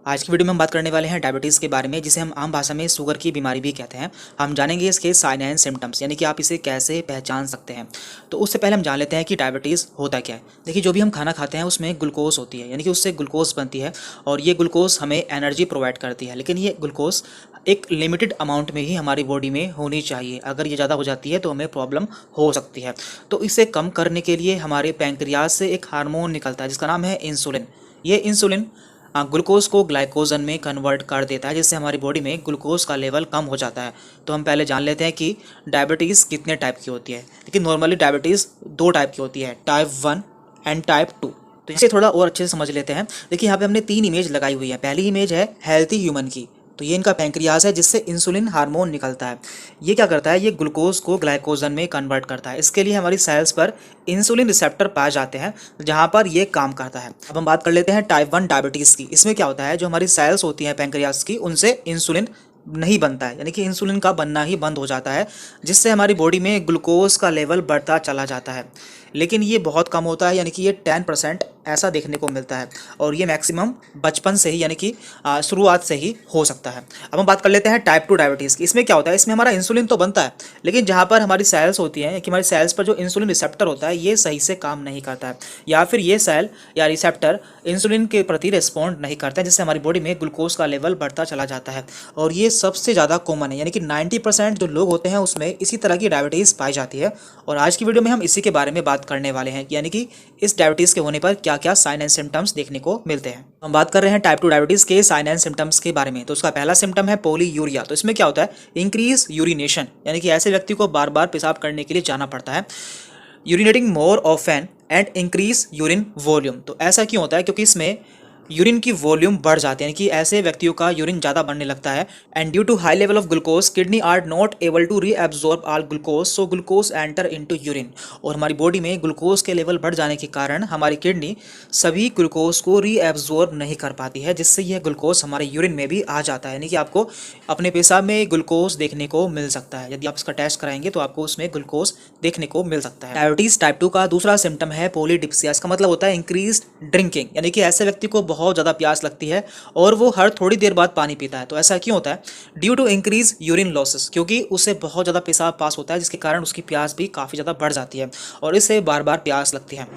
आज की वीडियो में हम बात करने वाले हैं डायबिटीज़ के बारे में, जिसे हम आम भाषा में शुगर की बीमारी भी कहते हैं। हम जानेंगे इसके साइन एंड सिम्टम्स, यानी कि आप इसे कैसे पहचान सकते हैं। तो उससे पहले हम जान लेते हैं कि डायबिटीज़ होता क्या है। देखिए, जो भी हम खाना खाते हैं उसमें ग्लूकोज होती है, यानी कि उससे ग्लूकोज बनती है और ये ग्लूकोज हमें एनर्जी प्रोवाइड करती है। लेकिन ये ग्लूकोज एक लिमिटेड अमाउंट में ही हमारी बॉडी में होनी चाहिए। अगर ये ज़्यादा हो जाती है तो हमें प्रॉब्लम हो सकती है। तो इसे कम करने के लिए हमारे पैंक्रियाज से एक हार्मोन निकलता है जिसका नाम है इंसुलिन। ये इंसुलिन ग्लूकोज को ग्लाइकोजन में कन्वर्ट कर देता है, जिससे हमारी बॉडी में ग्लूकोज का लेवल कम हो जाता है। तो हम पहले जान लेते हैं कि डायबिटीज़ कितने टाइप की होती है। लेकिन नॉर्मली डायबिटीज़ दो टाइप की होती है, टाइप 1 एंड टाइप 2। तो इसे थोड़ा और अच्छे से समझ लेते हैं। देखिए, यहाँ पे हमने 3 इमेज लगाई हुई है। पहली इमेज है हेल्थी ह्यूमन की, तो ये इनका पैंक्रियाज है जिससे इंसुलिन हार्मोन निकलता है। ये क्या करता है, ये ग्लूकोज को ग्लाइकोजन में कन्वर्ट करता है। इसके लिए हमारी सेल्स पर इंसुलिन रिसेप्टर पाए जाते हैं जहाँ पर ये काम करता है। अब हम बात कर लेते हैं टाइप 1 डायबिटीज़ की। इसमें क्या होता है, जो हमारी सेल्स होती हैं पैंक्रियाज की, उनसे इंसुलिन नहीं बनता है, यानी कि इंसुलिन का बनना ही बंद हो जाता है, जिससे हमारी बॉडी में ग्लूकोज का लेवल बढ़ता चला जाता है। लेकिन ये बहुत कम होता है, यानी कि ये 10% ऐसा देखने को मिलता है और ये मैक्सिमम बचपन से ही, यानी कि शुरुआत से ही हो सकता है। अब हम बात कर लेते हैं टाइप 2 डायबिटीज़ की। इसमें क्या होता है, इसमें हमारा इंसुलिन तो बनता है, लेकिन जहाँ पर हमारी सेल्स होती हैं कि हमारी सेल्स पर जो इंसुलिन रिसेप्टर होता है ये सही से काम नहीं करता है, या फिर ये सेल या रिसेप्टर इंसुलिन के प्रति रिस्पॉन्ड नहीं करता है, जिससे हमारी बॉडी में ग्लूकोज का लेवल बढ़ता चला जाता है। और ये सबसे ज़्यादा कॉमन है, यानी कि 90% जो लोग होते हैं उसमें इसी तरह की डायबिटीज़ पाई जाती है। और आज की वीडियो में हम इसी के बारे में बात करने वाले हैं, यानी कि इस डायबिटीज़ के होने पर क्या क्या साइन एंड सिम्टम्स देखने को मिलते हैं। हम बात कर रहे हैं टाइप 2 डायबिटीज़ के साइन एंड सिम्टम्स के बारे में। तो उसका पहला सिम्टम है पोलीयूरिया। तो इसमें क्या होता है, इंक्रीज यूरिनेशन, यानी कि ऐसे व्यक्ति को बार बार पेशाब करने के लिए जाना पड़ता है। Urinating more often and increase urine volume. तो ऐसा क्यों होता है, क्योंकि इसमें यूरिन की वॉल्यूम बढ़ जाती है, यानी कि ऐसे व्यक्तियों का यूरिन ज़्यादा बढ़ने लगता है। And due to high level of glucose kidney are not able to reabsorb all glucose, so glucose enter into urine. और हमारी बॉडी में ग्लूकोज के लेवल बढ़ जाने के कारण हमारी किडनी सभी ग्लूकोज को रीअब्जॉर्ब नहीं कर पाती है, जिससे यह ग्लूकोज हमारे यूरिन में भी आ जाता है। यानी कि आपको अपने पेशाब में ग्लूकोज देखने को मिल सकता है। यदि आप इसका टेस्ट कराएंगे तो आपको उसमें ग्लूकोज देखने को मिल सकता है। डायबिटीज टाइप 2 का दूसरा सिम्टम है पोलीडिप्सिया। इसका मतलब होता है इंक्रीज ड्रिंकिंग, यानी कि ऐसे व्यक्ति को बहुत ज़्यादा प्यास लगती है और वो हर थोड़ी देर बाद पानी पीता है। तो ऐसा क्यों होता है, due to increase urine losses, क्योंकि उससे बहुत ज़्यादा पेशाब पास होता है, जिसके कारण उसकी प्यास भी काफ़ी ज़्यादा बढ़ जाती है और इससे बार बार प्यास लगती है।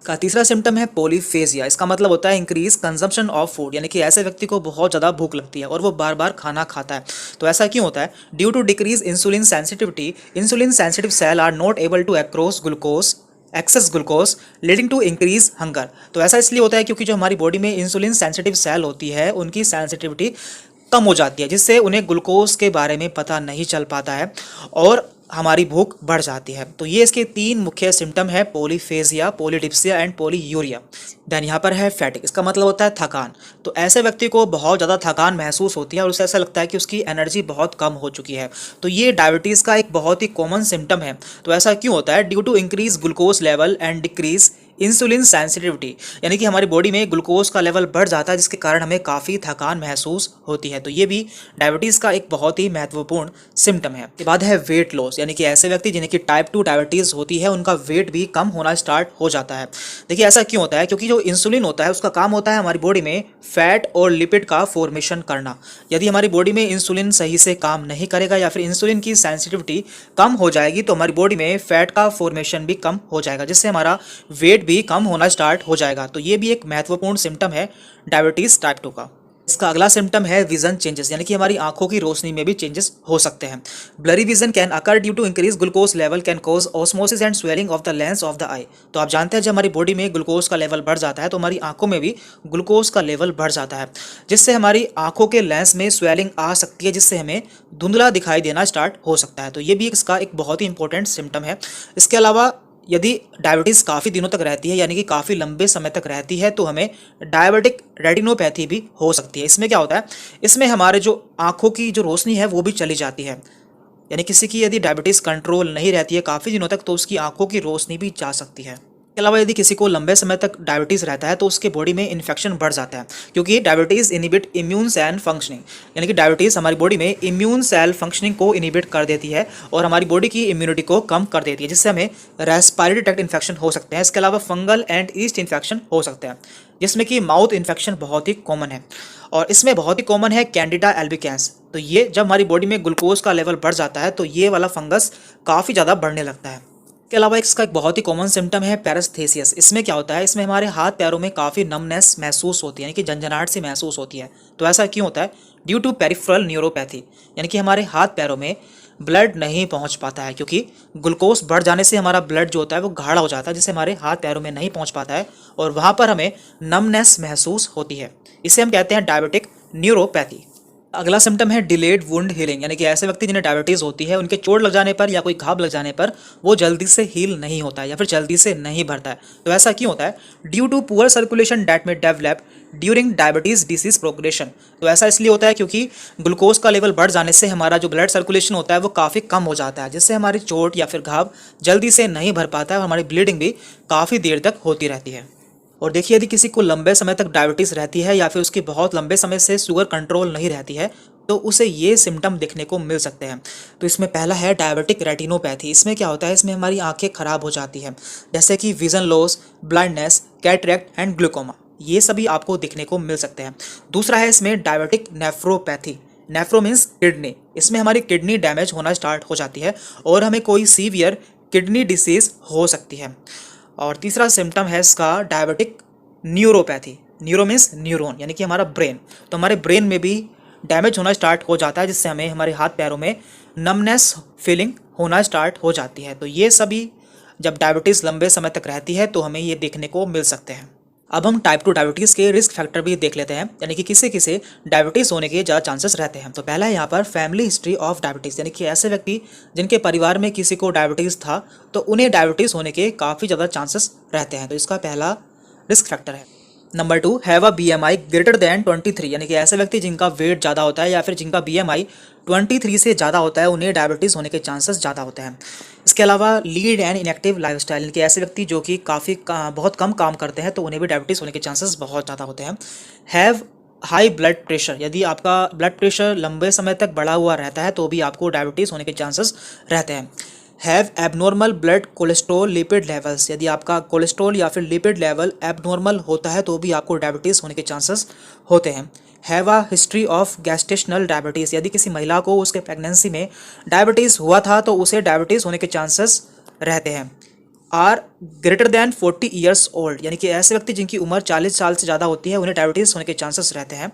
का तीसरा सिम्टम है पॉलीफेजिया। इसका मतलब होता है इंक्रीज कंजम्पशन ऑफ फूड, यानी कि ऐसे व्यक्ति को बहुत ज़्यादा भूख लगती है और वो बार बार खाना खाता है। तो ऐसा क्यों होता है, due to decrease insulin sensitivity, insulin sensitive cell are not able to across glucose access glucose leading to increase hunger. तो ऐसा इसलिए होता है क्योंकि जो हमारी बॉडी में इंसुलिन सेंसिटिव सेल होती है उनकी सेंसिटिविटी कम हो जाती है, जिससे उन्हें ग्लूकोज के बारे में पता नहीं चल पाता है और हमारी भूख बढ़ जाती है। तो ये इसके 3 मुख्य सिम्टम है, polyphagia, polydipsia and polyuria. Then यहाँ पर है फैटिक। इसका मतलब होता है थकान। तो ऐसे व्यक्ति को बहुत ज़्यादा थकान महसूस होती है और उसे ऐसा लगता है कि उसकी एनर्जी बहुत कम हो चुकी है। तो ये डायबिटीज़ का एक बहुत ही कॉमन सिम्टम है। तो ऐसा क्यों होता है, due to increase glucose level and decrease insulin sensitivity, यानी कि हमारी बॉडी में ग्लूकोज का लेवल बढ़ जाता है, जिसके कारण हमें काफ़ी थकान महसूस होती है। तो ये भी डायबिटीज़ का एक बहुत ही महत्वपूर्ण सिम्टम है। इसके बाद है वेट लॉस, यानी कि ऐसे व्यक्ति जिन्हें कि टाइप 2 डायबिटीज़ होती है उनका वेट भी कम होना स्टार्ट हो जाता है। देखिए, ऐसा क्यों होता है, क्योंकि जो इंसुलिन होता है उसका काम होता है हमारी बॉडी में फैट और लिपिड का फॉर्मेशन करना। यदि हमारी बॉडी में इंसुलिन सही से काम नहीं करेगा या फिर इंसुलिन की सेंसिटिविटी कम हो जाएगी तो हमारी बॉडी में फैट का फॉर्मेशन भी कम हो जाएगा, जिससे हमारा वेट भी कम होना स्टार्ट हो जाएगा। तो ये भी एक महत्वपूर्ण सिम्टम है डायबिटीज टाइप 2 का। इसका अगला सिम्टम है विजन चेंजेस, यानी कि हमारी आंखों की रोशनी में भी चेंजेस हो सकते हैं। Blurry vision can occur due to increase glucose level can cause osmosis and swelling of the lens of the eye. तो आप जानते हैं जब हमारी बॉडी में ग्लूकोज का लेवल बढ़ जाता है तो हमारी आंखों में भी ग्लूकोज का लेवल बढ़ जाता है, जिससे हमारी आंखों के लेंस में स्वेलिंग आ सकती है, जिससे हमें धुंधला दिखाई देना स्टार्ट हो सकता है। तो ये भी इसका एक बहुत ही इंपॉर्टेंट सिम्टम है। इसके अलावा यदि डायबिटीज़ काफ़ी दिनों तक रहती है, यानी कि काफ़ी लंबे समय तक रहती है, तो हमें डायबिटिक रेटिनोपैथी भी हो सकती है। इसमें क्या होता है, इसमें हमारे जो आंखों की जो रोशनी है वो भी चली जाती है। यानी किसी की यदि डायबिटीज़ कंट्रोल नहीं रहती है काफ़ी दिनों तक तो उसकी आंखों की रोशनी भी जा सकती है। इसके अलावा यदि किसी को लंबे समय तक डायबिटीज़ रहता है तो उसके बॉडी में इन्फेक्शन बढ़ जाता है, क्योंकि diabetes inhibit immune cell functioning, यानी कि डायबिटीज़ हमारी बॉडी में इम्यून सेल फंक्शनिंग को इनिबिट कर देती है और हमारी बॉडी की इम्यूनिटी को कम कर देती है, जिससे हमें रेस्पिरेटरी ट्रैक्ट इन्फेक्शन हो सकते हैं। इसके अलावा फंगल एंड ईस्ट इन्फेक्शन हो सकते हैं, जिसमें कि माउथ इन्फेक्शन बहुत ही कॉमन है। और इसमें बहुत ही कॉमन है कैंडिडा एल्बिकेंस। तो ये जब हमारी बॉडी में ग्लूकोज का लेवल बढ़ जाता है तो ये वाला फंगस काफ़ी ज़्यादा बढ़ने लगता है। इसके अलावा इसका एक बहुत ही कॉमन सिम्टम है पैरास्थेसिस। इसमें क्या होता है, इसमें हमारे हाथ पैरों में काफ़ी नमनेस महसूस होती है, यानी कि झंझनाहट सी महसूस होती है। तो ऐसा क्यों होता है? ड्यू टू पेरिफेरल न्यूरोपैथी, यानी कि हमारे हाथ पैरों में ब्लड नहीं पहुंच पाता है, क्योंकि ग्लूकोज बढ़ जाने से हमारा ब्लड जो होता है वो गाढ़ा हो जाता है, जिससे हमारे हाथ पैरों में नहीं पहुंच पाता है और वहाँ पर हमें नमनेस महसूस होती है। इसे हम कहते हैं डायबिटिक न्यूरोपैथी। अगला सिम्टम है डिलेड वुंड हीलिंग, यानी कि ऐसे व्यक्ति जिन्हें डायबिटीज़ होती है उनके चोट लग जाने पर या कोई घाव लग जाने पर वो जल्दी से हील नहीं होता है या फिर जल्दी से नहीं भरता है। तो ऐसा क्यों होता है? Due to poor circulation that में develop during diabetes disease progression. तो ऐसा इसलिए होता है क्योंकि ग्लूकोज का लेवल बढ़ जाने से हमारा जो ब्लड सर्कुलेशन होता है वो काफ़ी कम हो जाता है, जिससे हमारी चोट या फिर घाव जल्दी से नहीं भर पाता है और हमारी ब्लीडिंग भी काफ़ी देर तक होती रहती है। और देखिए, यदि किसी को लंबे समय तक डायबिटीज़ रहती है या फिर उसकी बहुत लंबे समय से शुगर कंट्रोल नहीं रहती है तो उसे ये सिम्टम देखने को मिल सकते हैं। तो इसमें पहला है डायबिटिक रेटिनोपैथी। इसमें क्या होता है, इसमें हमारी आंखें खराब हो जाती हैं, जैसे कि vision loss, blindness, cataract and glaucoma, ये सभी आपको देखने को मिल सकते हैं। दूसरा है इसमें diabetic nephropathy. Nephro means kidney. इसमें हमारी किडनी डैमेज होना स्टार्ट हो जाती है और हमें कोई सीवियर किडनी डिसीज हो सकती है। और तीसरा सिम्टम है इसका diabetic neuropathy. Neuro means neuron, यानी कि हमारा ब्रेन। तो हमारे ब्रेन में भी डैमेज होना स्टार्ट हो जाता है, जिससे हमें हमारे हाथ पैरों में नमनेस फीलिंग होना स्टार्ट हो जाती है। तो ये सभी जब डायबिटीज़ लंबे समय तक रहती है तो हमें ये देखने को मिल सकते हैं। अब हम टाइप 2 डायबिटीज़ के रिस्क फैक्टर भी देख लेते हैं, यानी कि किसी किसी डायबिटीज़ होने के ज़्यादा चांसेस रहते हैं। तो पहला है यहाँ पर फैमिली हिस्ट्री ऑफ डायबिटीज़, यानी कि ऐसे व्यक्ति जिनके परिवार में किसी को डायबिटीज़ था तो उन्हें डायबिटीज़ होने के काफ़ी ज़्यादा चांसेस रहते हैं। तो इसका पहला रिस्क फैक्टर है। Number 2, have a BMI greater than 23, यानी कि ऐसे व्यक्ति जिनका वेट ज़्यादा होता है या फिर जिनका BMI 23 से ज़्यादा होता है उन्हें डायबिटीज़ होने के चांसेस ज़्यादा होते हैं। इसके अलावा लीड एंड इनएक्टिव लाइफस्टाइल, यानी कि ऐसे व्यक्ति जो कि बहुत कम काम करते हैं तो उन्हें भी डायबिटीज़ होने के चांसेस बहुत ज़्यादा होते हैं। हैव हाई ब्लड प्रेशर, यदि आपका ब्लड प्रेशर लंबे समय तक बढ़ा हुआ रहता है तो भी आपको डायबिटीज़ होने के चांसेस रहते हैं। Have abnormal blood cholesterol lipid levels, यदि आपका कोलेस्ट्रॉल या फिर लिपिड लेवल एबनॉर्मल होता है तो भी आपको डायबिटीज़ होने के चांसेस होते हैं। Have a history of gestational diabetes, यदि किसी महिला को उसके प्रेगनेंसी में डायबिटीज़ हुआ था तो उसे डायबिटीज़ होने के चांसेस रहते हैं। Are greater than 40 years old, यानी कि ऐसे व्यक्ति जिनकी उम्र 40 साल से ज़्यादा होती है उन्हें डायबिटीज़ होने के चांसेस रहते हैं।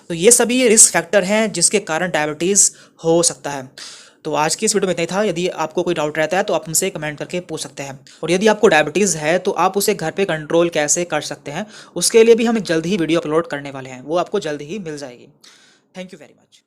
तो ये सभी रिस्क फैक्टर हैं जिसके कारण डायबिटीज़ हो सकता है। तो आज की इस वीडियो में इतना ही था। यदि आपको कोई डाउट रहता है तो आप हमसे कमेंट करके पूछ सकते हैं। और यदि आपको डायबिटीज़ है तो आप उसे घर पे कंट्रोल कैसे कर सकते हैं उसके लिए भी हम जल्द ही वीडियो अपलोड करने वाले हैं, वो आपको जल्द ही मिल जाएगी। Thank you very much.